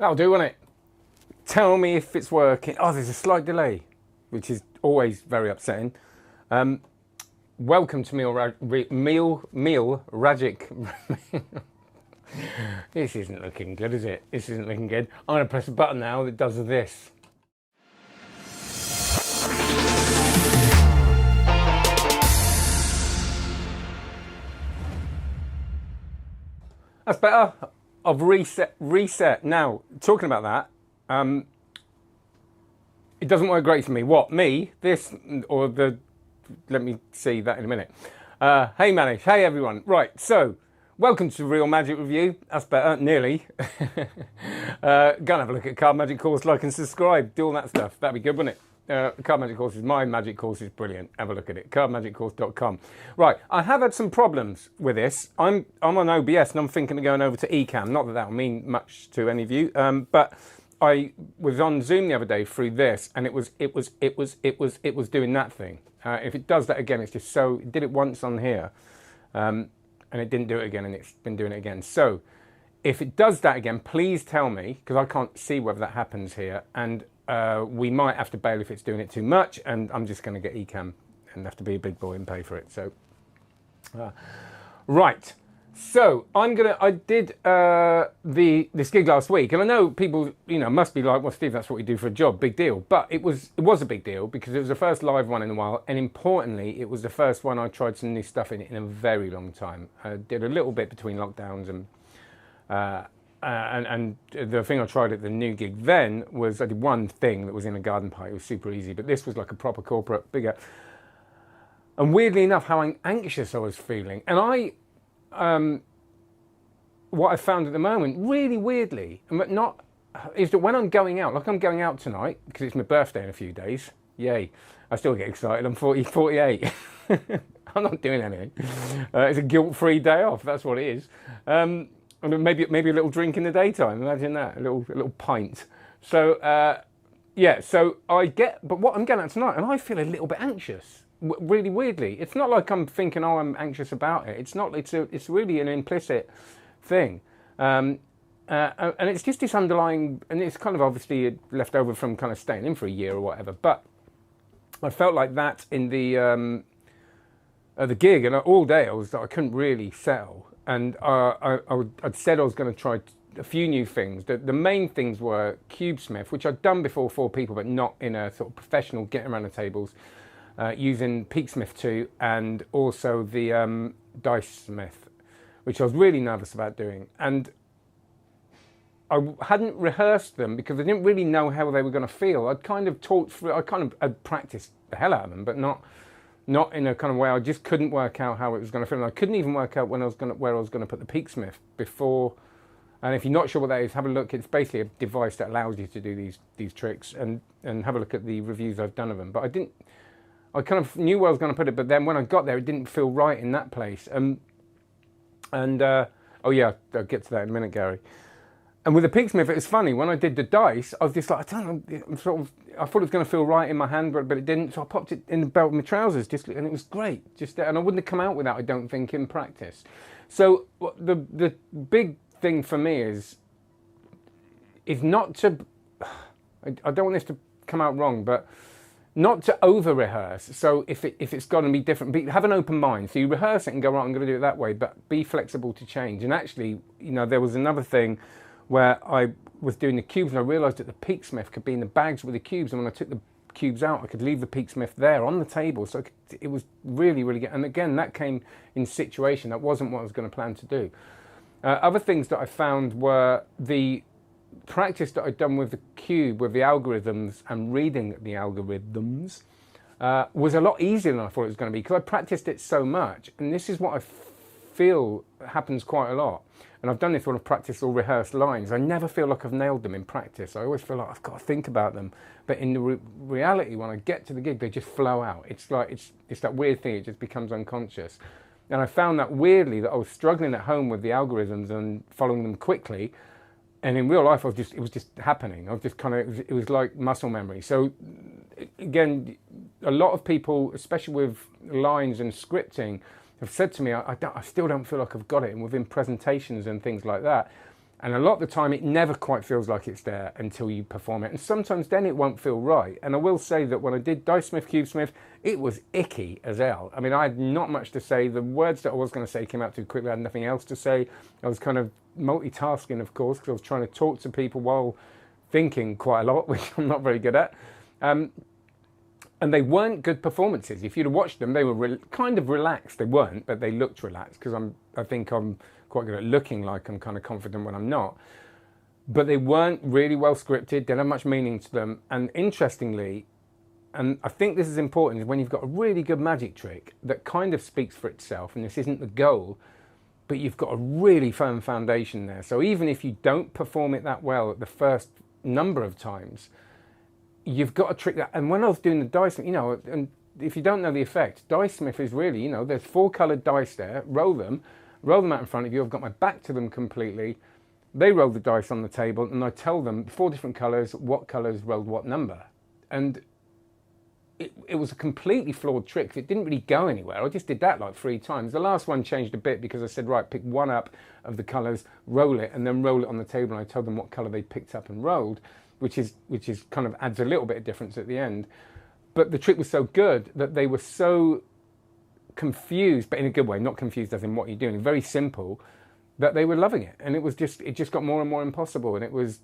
That'll do, won't it? Tell me if it's working. Oh, there's a slight delay, which is always very upsetting. Welcome to Meal Ragic. This isn't looking good, is it? This isn't looking good. I'm going to press a button now that does this. That's better. I've reset. Now, talking about that, it doesn't work great for me. What? Me? This? Or the... Let me see that in a minute. Hey, Manish. Hey, everyone. Right, so, welcome to Real Magic Review. That's better. Nearly. Go and have a look at Card Magic course, like and subscribe. Do all that stuff. That'd be good, wouldn't it? Card Magic course is my magic course is brilliant. Have a look at it. cardmagiccourse.com. Right, I have had some problems with this. I'm on OBS and I'm thinking of going over to Ecamm. Not that that'll mean much to any of you, but I was on Zoom the other day through this, and it was doing that thing. If it does that again, it's just so. It did it once on here, and it didn't do it again, and it's been doing it again. So, if it does that again, please tell me, because I can't see whether that happens here, and we might have to bail if it's doing it too much, and I'm just going to get Ecamm and have to be a big boy and pay for it. So, right. So I did this gig last week, and I know people, must be like, well, Steve, that's what you do for a job, big deal. But it was a big deal because it was the first live one in a while, and importantly, it was the first one I tried some new stuff in a very long time. I did a little bit between lockdowns, and the thing I tried at the new gig then was I did one thing that was in a garden party. It was super easy, but this was like a proper corporate, bigger. And weirdly enough, how anxious I was feeling, and what I found at the moment, really weirdly, is that when I'm going out, like I'm going out tonight, because it's my birthday in a few days, yay, I still get excited, I'm 48, I'm not doing anything, it's a guilt-free day off, that's what it is, and maybe a little drink in the daytime, imagine that, a little pint, so, but what I'm going out tonight, and I feel a little bit anxious. Really weirdly, it's not like I'm thinking, oh, I'm anxious about it. It's not. It's really an implicit thing, and it's just this underlying, and it's kind of obviously left over from kind of staying in for a year or whatever. But I felt like that in the gig, and all day I couldn't really settle, and I'd said I was going to try a few new things. The main things were Cubesmith, which I'd done before for people, but not in a sort of professional getting around the tables. Using Peaksmith 2 and also the Dice Smith, which I was really nervous about doing. And I hadn't rehearsed them because I didn't really know how they were going to feel. I'd kind of talked through, I'd practiced the hell out of them, but not in a kind of way. I just couldn't work out how it was going to feel. And I couldn't even work out where I was going to put the Peaksmith before. And if you're not sure what that is, have a look. It's basically a device that allows you to do these tricks, and have a look at the reviews I've done of them. But I kind of knew where I was going to put it, but then when I got there, it didn't feel right in that place. Oh yeah, I'll get to that in a minute, Gary. And with the Peaksmith, it was funny. When I did the dice, I was just like, I don't know, I thought it was going to feel right in my hand, but it didn't. So I popped it in the belt of my trousers, and it was great. And I wouldn't have come out with that, I don't think, in practice. So the big thing for me is not to, I don't want this to come out wrong, but not to over-rehearse. So if it's got to be different, have an open mind. So you rehearse it and go, right, I'm going to do it that way, but be flexible to change. And actually, there was another thing where I was doing the cubes and I realised that the Peaksmith could be in the bags with the cubes. And when I took the cubes out, I could leave the Peaksmith there on the table. So it was really, really good. And again, that came in situation. That wasn't what I was going to plan to do. Other things that I found were the practice that I'd done with the cube, with the algorithms and reading the algorithms, was a lot easier than I thought it was going to be because I practiced it so much. And this is what I feel happens quite a lot. And I've done this when I've practiced or rehearsed lines. I never feel like I've nailed them in practice. I always feel like I've got to think about them. But in the reality, when I get to the gig, they just flow out. It's like it's that weird thing. It just becomes unconscious. And I found that weirdly that I was struggling at home with the algorithms and following them quickly. And in real life, it was just happening. I was just it was like muscle memory. So again, a lot of people, especially with lines and scripting, have said to me, I still don't feel like I've got it. And within presentations and things like that. And a lot of the time, it never quite feels like it's there until you perform it. And sometimes then it won't feel right. And I will say that when I did Dice Smith, Cube Smith, it was icky as hell. I mean, I had not much to say. The words that I was going to say came out too quickly. I had nothing else to say. I was kind of multitasking, of course, because I was trying to talk to people while thinking quite a lot, which I'm not very good at. And they weren't good performances. If you'd have watched them, they were kind of relaxed. They weren't, but they looked relaxed, because I think I'm quite good at looking like I'm kind of confident when I'm not. But they weren't really well scripted. They didn't have much meaning to them. And interestingly, and I think this is important, is when you've got a really good magic trick that kind of speaks for itself, and this isn't the goal, but you've got a really firm foundation there. So even if you don't perform it that well at the first number of times, you've got a trick that, and when I was doing the dice, you know, and if you don't know the effect, Dice Smith is really, you know, there's 4 coloured dice there, roll them out in front of you. I've got my back to them completely. They roll the dice on the table, and I tell them 4 different colours, what colours rolled what number. And it was a completely flawed trick. It didn't really go anywhere. I just did that like 3 times. The last one changed a bit because I said, right, pick one up of the colours, roll it, and then roll it on the table. And I told them what colour they picked up and rolled, which is kind of adds a little bit of difference at the end. But the trick was so good that they were so confused, but in a good way, not confused as in what you're doing, very simple, that they were loving it. And it just got more and more impossible. And it was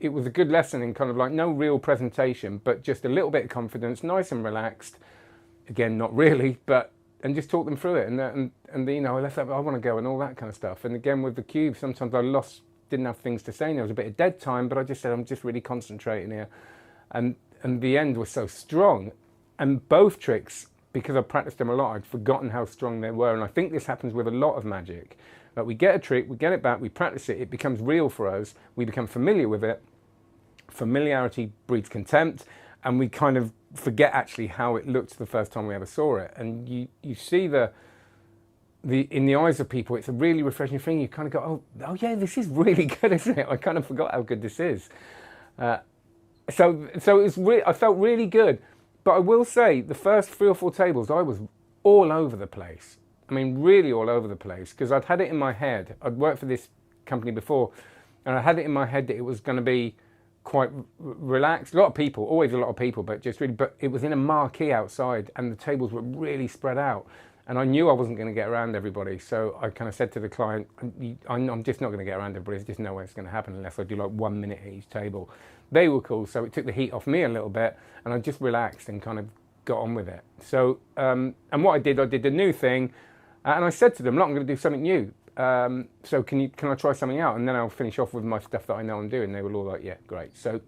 a good lesson in kind of like no real presentation, but just a little bit of confidence, nice and relaxed. Again, not really, and just talk them through it. And you know, I left that, I want to go and all that kind of stuff. And again, with the cube, sometimes I didn't have things to say, and there was a bit of dead time, but I just said, I'm just really concentrating here. And the end was so strong. And both tricks, because I practiced them a lot, I'd forgotten how strong they were. And I think this happens with a lot of magic. That we get a trick, we get it back, we practice it, it becomes real for us, we become familiar with it. Familiarity breeds contempt, and we kind of forget actually how it looked the first time we ever saw it. And you see in the eyes of people, it's a really refreshing thing. You kind of go, oh yeah, this is really good, isn't it? I kind of forgot how good this is. So I felt really good. But I will say, the first 3 or 4 tables, I was all over the place. I mean, really all over the place, because I'd had it in my head. I'd worked for this company before, and I had it in my head that it was going to be quite relaxed. Always a lot of people, but it was in a marquee outside, and the tables were really spread out. And I knew I wasn't going to get around everybody, so I kind of said to the client, I'm just not going to get around everybody. There's just no way it's going to happen unless I do like 1 minute at each table. They were cool, so it took the heat off me a little bit, and I just relaxed and kind of got on with it. So, and what I did the new thing, and I said to them, look, I'm going to do something new. So can I try something out? And then I'll finish off with my stuff that I know I'm doing. They were all like, yeah, great. So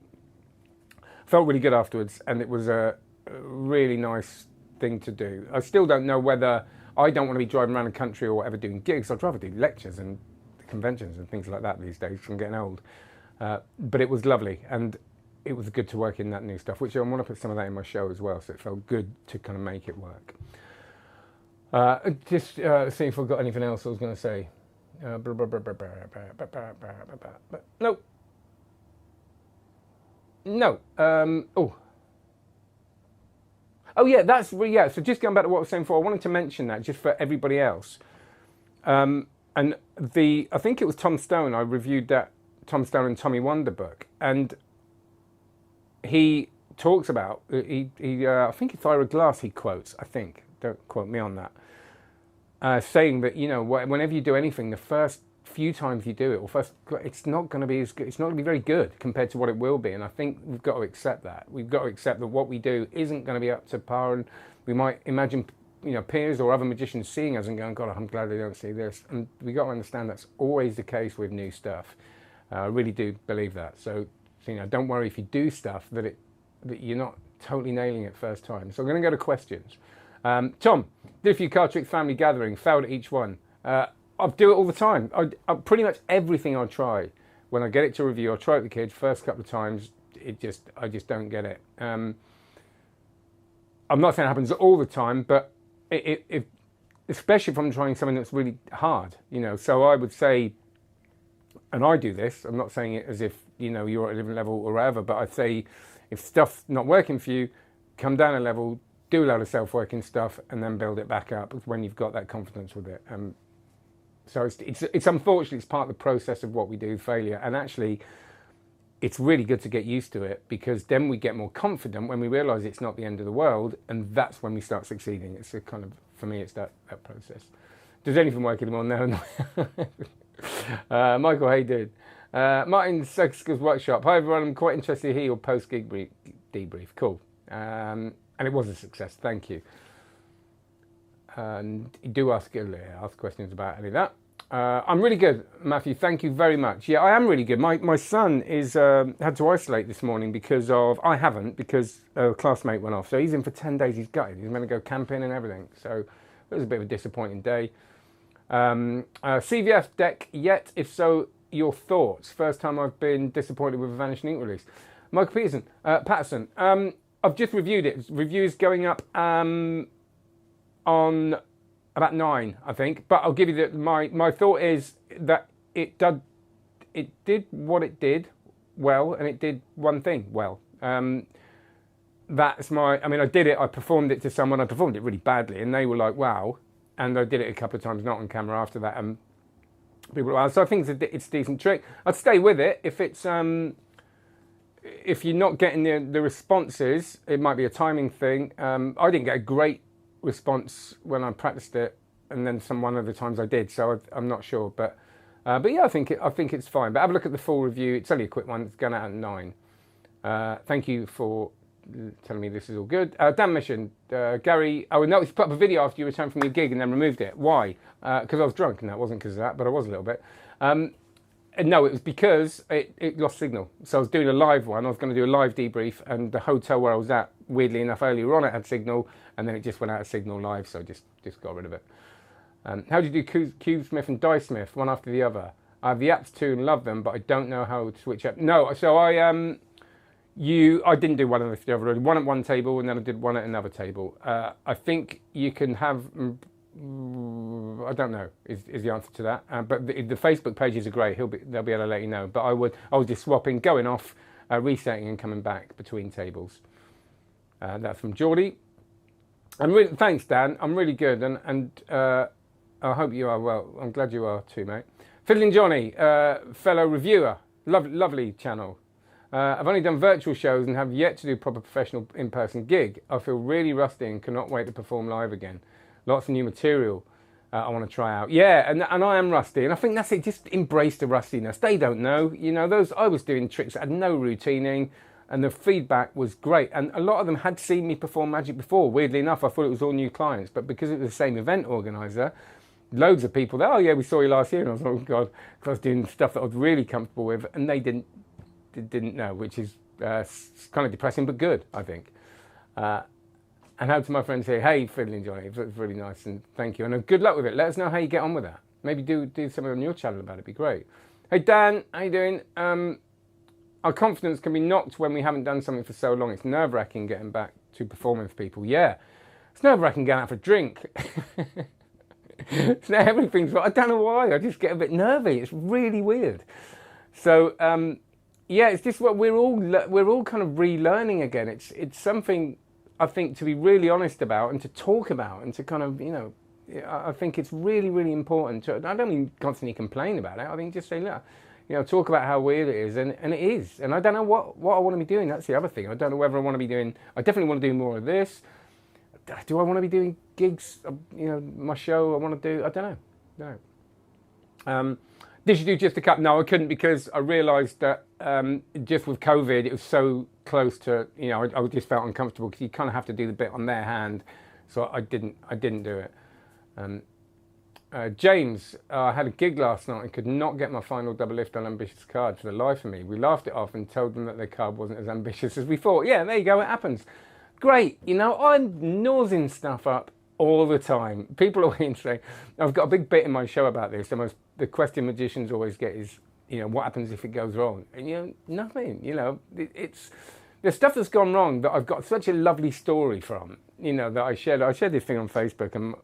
I felt really good afterwards, and it was a really nice thing to do. I still don't know whether I don't want to be driving around the country or whatever doing gigs. I'd rather do lectures and conventions and things like that these days. I'm getting old. But it was lovely, and it was good to work in that new stuff, which I want to put some of that in my show as well, so it felt good to kind of make it work. Just see if I've got anything else I was going to say. No. Oh yeah, so just going back to what I was saying before, I wanted to mention that just for everybody else. And I think it was Tom Stone, I reviewed that Tom Stone and Tommy Wonder book, and he talks about, I think it's Ira Glass he quotes, I think, don't quote me on that, saying that, you know, whenever you do anything, the first few times you do it, it's not going to be as good, it's not going to be very good compared to what it will be. And I think we've got to accept that. We've got to accept that what we do isn't going to be up to par, and we might imagine, you know, peers or other magicians seeing us and going, God, I'm glad they don't see this. And we've got to understand that's always the case with new stuff. I really do believe that. So, you know, don't worry if you do stuff that you're not totally nailing it first time. So I'm going to go to questions. Tom, did a few card tricks, family gathering, failed at each one. I do it all the time. I pretty much everything I try, when I get it to review, I try it with the kids. First couple of times, I just don't get it. I'm not saying it happens all the time, but especially if I'm trying something that's really hard, you know. So I would say, and I do this, I'm not saying it as if, you know, you're at a different level or whatever, but I'd say if stuff's not working for you, come down a level, do a lot of self-working stuff, and then build it back up when you've got that confidence with it. So it's unfortunate, it's part of the process of what we do, failure. And actually, it's really good to get used to it, because then we get more confident when we realise it's not the end of the world, and that's when we start succeeding. It's a kind of, for me, it's that process. Does anything work anymore? No. Michael, hey dude. Martin Sexka's Workshop. Hi everyone, I'm quite interested to hear your post-gig debrief. Cool. And it was a success, thank you. And you do ask questions about any of that. I'm really good, Matthew, thank you very much. Yeah, I am really good. My son is had to isolate this morning because a classmate went off. So he's in for 10 days, he's gutted. He's meant to go camping and everything. So it was a bit of a disappointing day. CVF deck yet? If so, your thoughts. First time I've been disappointed with a Vanishing Ink release. Michael Patterson. I've just reviewed it. Reviews going up on about 9, I think. But I'll give you my thought is that it did what it did well, and it did one thing well. That's I did it. I performed it to someone. I performed it really badly, and they were like, "Wow." And I did it a couple of times, not on camera after that. And people were, so I think it's a decent trick. I'd stay with it. If it's if you're not getting the responses, it might be a timing thing. I didn't get a great response when I practiced it, and then one of the times I did. So I'm not sure, but yeah, I think it's fine. But have a look at the full review. It's only a quick one. It's going out at 9. Thank you for telling me this is all good. Dan Mission, Gary. Oh no, you put up a video after you returned from your gig and then removed it. Why? Because I was drunk, and that wasn't because of that, but I was a little bit. No, it was because it lost signal. So I was doing a live one. I was going to do a live debrief, and the hotel where I was at, weirdly enough, earlier on it had signal, and then it just went out of signal live, so I just got rid of it. How do you do Cubesmith and Dicemith, one after the other? I have the apps too and love them, but I don't know how to switch up. No, so I didn't do one of the other. I did one at one table, and then I did one at another table. I think you can have. I don't know is the answer to that. But the Facebook pages are great. They'll be able to let you know. But I was just swapping, going off, resetting, and coming back between tables. That's from Geordie. And thanks, Dan. I'm really good, and I hope you are well. I'm glad you are too, mate. Fiddling Johnny, fellow reviewer, lovely channel. I've only done virtual shows and have yet to do proper professional in-person gig. I feel really rusty and cannot wait to perform live again. Lots of new material I want to try out. Yeah, and I am rusty, and I think that's it. Just embrace the rustiness. They don't know. I was doing tricks that had no routining, and the feedback was great. And a lot of them had seen me perform magic before. Weirdly enough, I thought it was all new clients, but because it was the same event organizer, loads of people there, oh yeah, we saw you last year. And I was like, oh God, because I was doing stuff that I was really comfortable with, and they didn't know, which is kind of depressing, but good, I think. And how to my friends say, hey, Fiddling Johnny, it was really nice, and thank you. And good luck with it. Let us know how you get on with that. Maybe do something on your channel about it. It'd be great. Hey, Dan, how you doing? Our confidence can be knocked when we haven't done something for so long. It's nerve-wracking getting back to performing for people. Yeah, it's nerve-wracking going out for a drink. So everything's, I don't know why. I just get a bit nervy. It's really weird. So, yeah, it's just what we're all kind of relearning again. It's something I think to be really honest about and to talk about and to kind of, I think it's really, really important. I don't mean constantly complain about it. I think just say, look, talk about how weird it is, and it is. And I don't know what I want to be doing. That's the other thing. I don't know whether I want to be doing. I definitely want to do more of this. Do I want to be doing gigs? My show. I want to do. I don't know. Did you do just a cut? No, I couldn't, because I realised that just with COVID, it was so close to, I just felt uncomfortable because you kind of have to do the bit on their hand, so I didn't do it. James, I had a gig last night and could not get my final double lift on Ambitious card for the life of me. We laughed it off and told them that their card wasn't as ambitious as we thought. Yeah, there you go, it happens. Great, I'm nosing stuff up all the time. People always say, I've got a big bit in my show about this. The question magicians always get is, what happens if it goes wrong? And nothing. It's the stuff that's gone wrong that I've got such a lovely story from. That I shared. I shared this thing on Facebook, and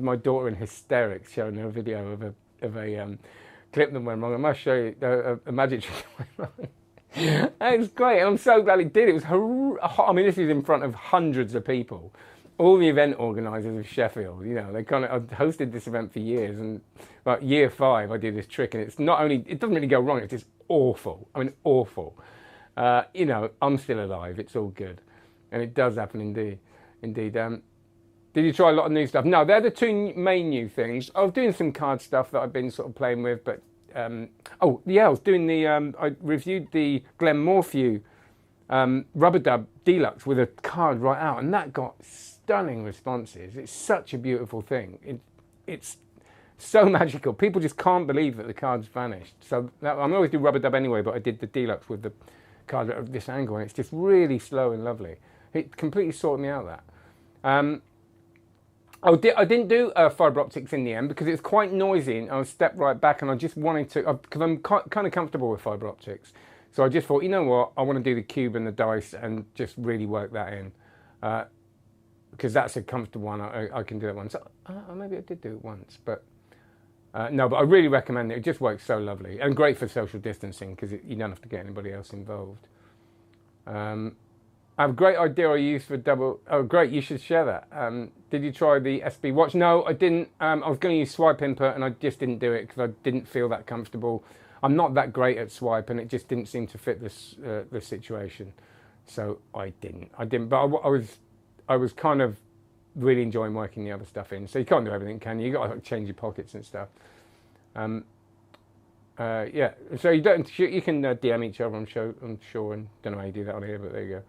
my daughter in hysterics showing her a video of a clip that went wrong. I must show you a magic trick that went wrong. It was great, and I'm so glad it did. It was this is in front of hundreds of people. all the event organisers of Sheffield, you know, they kind of, I've hosted this event for years, and like year 5, I did this trick, and it's not only, it doesn't really go wrong, it's just awful. I mean, awful. You know, I'm still alive, it's all good. And it does happen indeed. Did you try a lot of new stuff? No, they're the 2 main new things. I was doing some card stuff that I've been sort of playing with, but, oh, yeah, I was doing the, I reviewed the Glenn Morphew Rubber Dub Deluxe with a card right out, and that got stunning responses. It's such a beautiful thing. It's so magical. People just can't believe that the card's vanished. So I'm always do Rubber Dub anyway, but I did the Deluxe with the card at this angle, and it's just really slow and lovely. It completely sorted me out, that. I didn't do fibre optics in the end because it was quite noisy, and I stepped right back, and I just wanted to, because I'm kind of comfortable with fibre optics. So I just thought, you know what, I want to do the cube and the dice and just really work that in. Because that's a comfortable one, I can do that once. Maybe I did do it once, but no, but I really recommend it. It just works so lovely and great for social distancing because you don't have to get anybody else involved. I have a great idea I used for double. Oh, great! You should share that. Did you try the SB Watch? No, I didn't. I was going to use swipe input, and I just didn't do it because I didn't feel that comfortable. I'm not that great at swipe, and it just didn't seem to fit this the situation, so I didn't. But I was kind of really enjoying working the other stuff in. So you can't do everything, can you? You got to change your pockets and stuff. Yeah. So you don't. You can DM each other. I'm sure, and don't know how you do that on here, but there you go.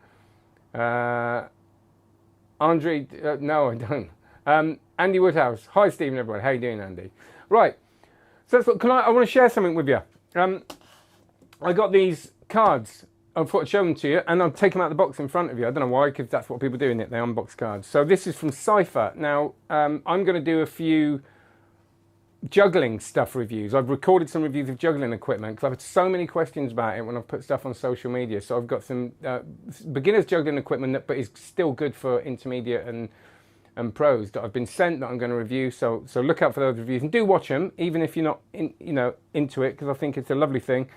Andre, no, I don't. Andy Woodhouse. Hi, Stephen, everyone. How you doing, Andy? Right. So that's what, I want to share something with you. I got these cards. I thought I'd show them to you, and I'll take them out of the box in front of you. I don't know why, because that's what people do in it. They unbox cards. So this is from Cypher. Now, I'm going to do a few juggling stuff reviews. I've recorded some reviews of juggling equipment because I've had so many questions about it when I've put stuff on social media. So I've got some beginners juggling equipment, but is still good for intermediate and pros that I've been sent that I'm going to review. So look out for those reviews and do watch them, even if you're not into it, because I think it's a lovely thing.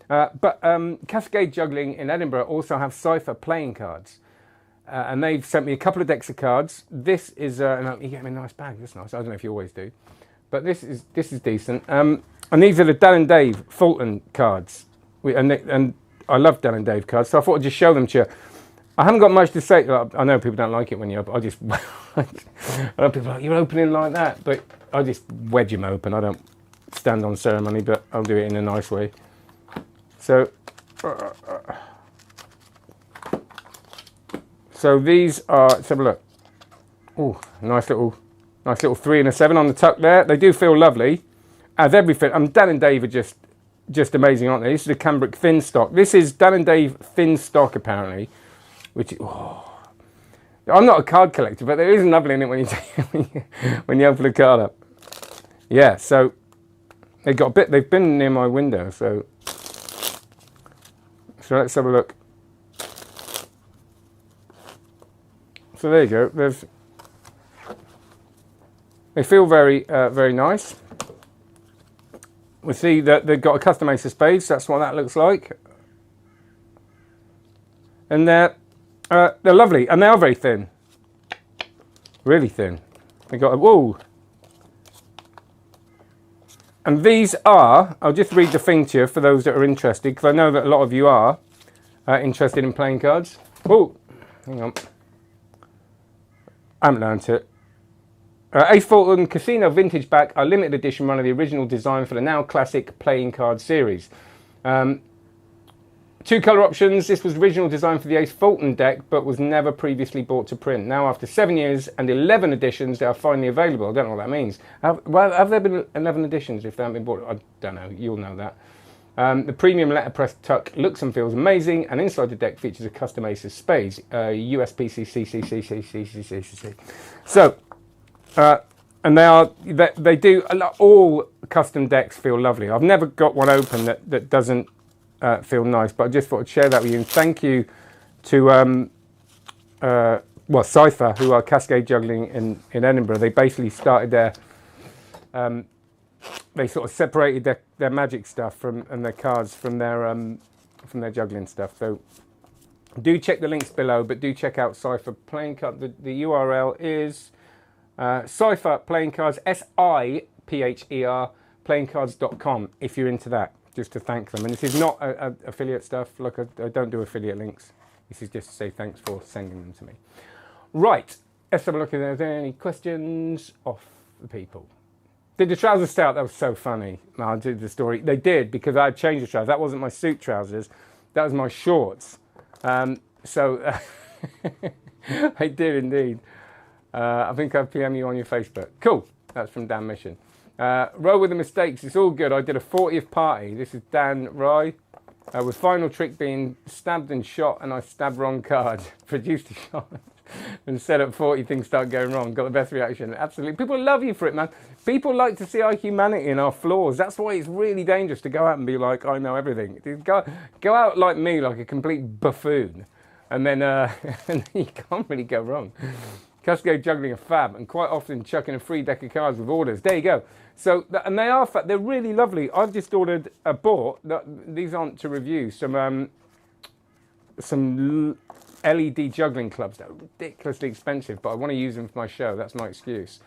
But Cascade Juggling in Edinburgh also have Cypher playing cards. And they've sent me a couple of decks of cards. This is, you get me a nice bag, that's nice. I don't know if you always do. But this is decent. And these are the Dan and Dave Fulton cards. And I love Dan and Dave cards, so I thought I'd just show them to you. I haven't got much to say. I know people don't like it when I just, I know people are like, you're opening like that, but I just wedge them open. I don't stand on ceremony, but I'll do it in a nice way. So these are, let's have a look. Oh, nice little 3 and a 7 on the tuck there. They do feel lovely, as everything. Dan and Dave are just amazing, aren't they? This is a cambric thin stock. This is Dan and Dave thin stock, apparently. Which, I'm not a card collector, but there is lovely in it when you open the card up. Yeah, so they got a bit. They've been near my window, so let's have a look. So there you go. They feel very very nice. We see that they've got a custom ace of spades. That's what that looks like, and they're lovely, and they are very thin, really thin. They got whoa, and these are. I'll just read the thing to you for those that are interested, because I know that a lot of you are interested in playing cards. Oh, hang on, I haven't learned it. Ace Fulton Casino Vintage Back, a limited edition run of the original design for the now classic playing card series. 2 colour options. This was original design for the Ace Fulton deck, but was never previously bought to print. Now, after 7 years and 11 editions, they are finally available. I don't know what that means. Have there been 11 editions if they haven't been bought? I don't know. You'll know that. The premium letterpress tuck looks and feels amazing, and inside the deck features a custom ace of spades, USPC CCCCCCCCC. So, and they do a lot. All custom decks feel lovely. I've never got one open that doesn't feel nice, but I just thought I'd share that with you. And thank you to Cypher, who are Cascade Juggling in Edinburgh. They basically started their they sort of separated their magic stuff and their cards from their juggling stuff. So Do check the links below, but do check out Cypher Playing Card. The URL is Cypher Playing Cards, SIPHER, playingcards.com, if you're into that, just to thank them. And this is not affiliate stuff. Look, I don't do affiliate links. This is just to say thanks for sending them to me. Right, let's have a look if there's any questions off the people. Did the trousers stay out? That was so funny. I did the story. They did, because I changed the trousers. That wasn't my suit trousers. That was my shorts. So I did indeed. I think I've PM you on your Facebook. Cool. That's from Dan Mission. Row with the mistakes. It's all good. I did a 40th party. This is Dan Rye. With final trick being stabbed and shot, and I stabbed wrong card. Produced a shot and said at 40 things start going wrong. Got the best reaction. Absolutely. People love you for it, man. People like to see our humanity and our flaws. That's why it's really dangerous to go out and be like, I know everything. Go out like me, like a complete buffoon. And then and you can't really go wrong. Cusco juggling a fab, and quite often chucking a free deck of cards with orders. There you go. So, and they are they're really lovely. I've just ordered these aren't to review, some LED juggling clubs that are ridiculously expensive, but I want to use them for my show. That's my excuse.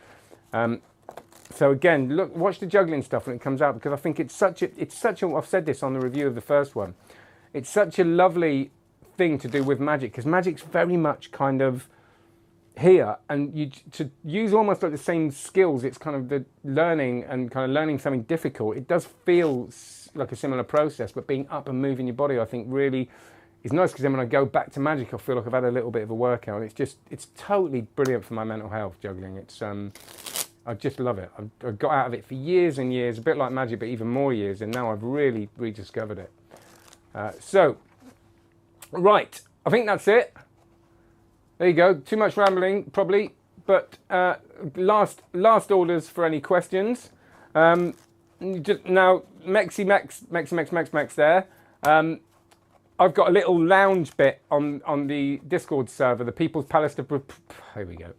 So again, look, watch the juggling stuff when it comes out, because I think it's such a, I've said this on the review of the first one, it's such a lovely thing to do with magic, because magic's very much kind of here, and to use almost like the same skills, it's kind of the learning and kind of learning something difficult. It does feel like a similar process, but being up and moving your body, I think really is nice, because then when I go back to magic, I feel like I've had a little bit of a workout. It's totally brilliant for my mental health, juggling. I just love it. I've got out of it for years and years, a bit like magic, but even more years, and now I've really rediscovered it. So, right, I think that's it. There you go. Too much rambling, probably, but last orders for any questions. Now, Mex there. I've got a little lounge bit on the Discord server, the People's Palace of... Here we go.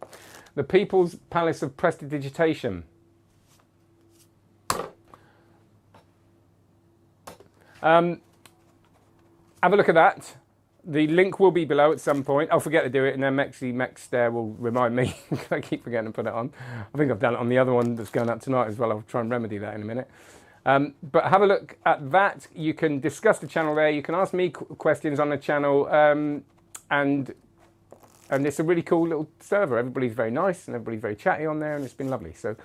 The People's Palace of Prestidigitation. Have a look at that. The link will be below at some point. I'll forget to do it, and then Mex there will remind me. I keep forgetting to put it on. I think I've done it on the other one that's going up tonight as well. I'll try and remedy that in a minute. But have a look at that. You can discuss the channel there. You can ask me questions on the channel. And it's a really cool little server. Everybody's very nice and everybody's very chatty on there, and it's been lovely. So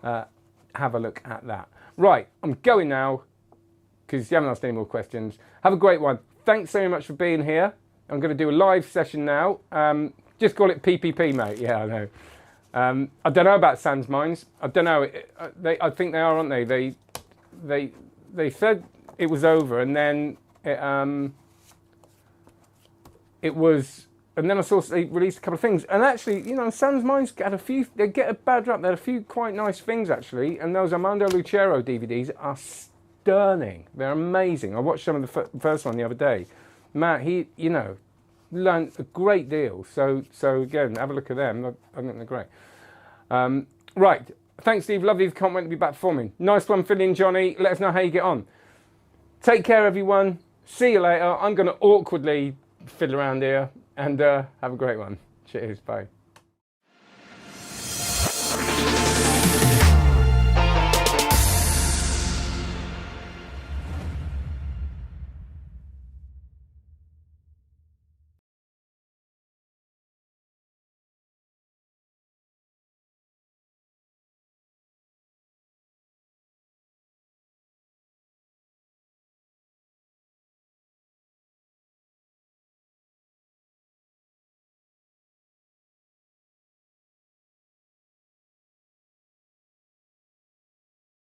have a look at that. Right, I'm going now, because you haven't asked any more questions. Have a great one. Thanks so much for being here. I'm going to do a live session now. Just call it PPP, mate. Yeah, I know. I don't know about Sans Mines. I don't know. I think they are, aren't they? They said it was over, and then it was. And then I saw they released a couple of things. And actually, you know, Sans Mines had a few. They get a bad rap. They had a few quite nice things actually. And those Armando Lucero DVDs are stunning. They're amazing. I watched some of the first one the other day. Matt, he, you know, learned a great deal. So again, have a look at them. I think they're great. Right. Thanks, Steve. Lovely. Can't wait to be back performing. Nice one, Philly and Johnny. Let us know how you get on. Take care, everyone. See you later. I'm going to awkwardly fiddle around here, and have a great one. Cheers. Bye.